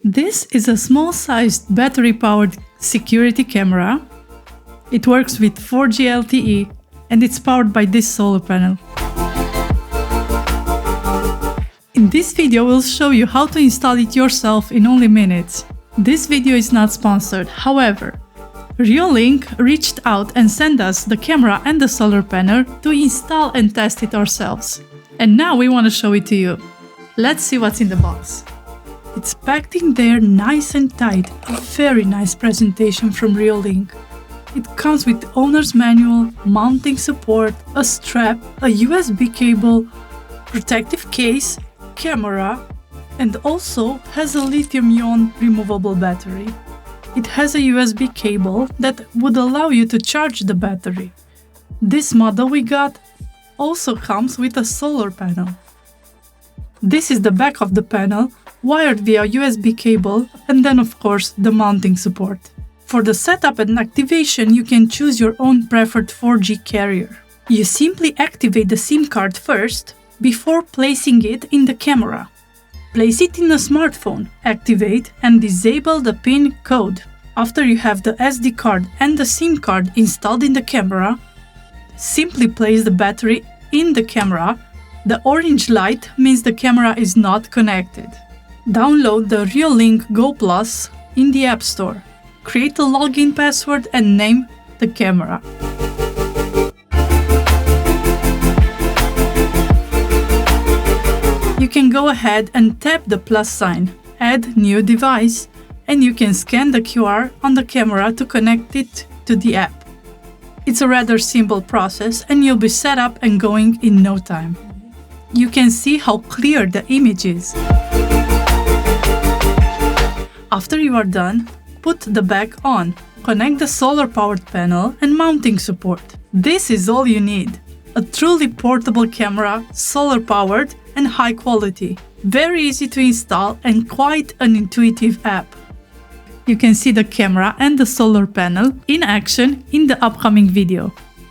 This is a small-sized battery-powered security camera. It works with 4G LTE and it's powered by this solar panel. In this video, we'll show you how to install it yourself in only minutes. This video is not sponsored, however, Reolink reached out and sent us the camera and the solar panel to install and test it ourselves. And now we want to show it to you. Let's see what's in the box. It's packed in there nice and tight, a very nice presentation from Reolink. It comes with owner's manual, mounting support, a strap, a USB cable, protective case, camera, and also has a lithium-ion removable battery. It has a USB cable that would allow you to charge the battery. This model we got also comes with a solar panel. This is the back of the panel, wired via USB cable, and then of course the mounting support. For the setup and activation, you can choose your own preferred 4G carrier. You simply activate the SIM card first before placing it in the camera. Place it in a smartphone, activate and disable the PIN code. After you have the SD card and the SIM card installed in the camera, simply place the battery in the camera. The orange light means the camera is not connected. Download the Reolink Go Plus in the App Store. Create a login password and name the camera. You can go ahead and tap the plus sign, add new device, and you can scan the QR on the camera to connect it to the app. It's a rather simple process and you'll be set up and going in no time. You can see how clear the image is. After you are done, put the back on, connect the solar-powered panel and mounting support. This is all you need. A truly portable camera, solar-powered and high quality. Very easy to install and quite an intuitive app. You can see the camera and the solar panel in action in the upcoming video.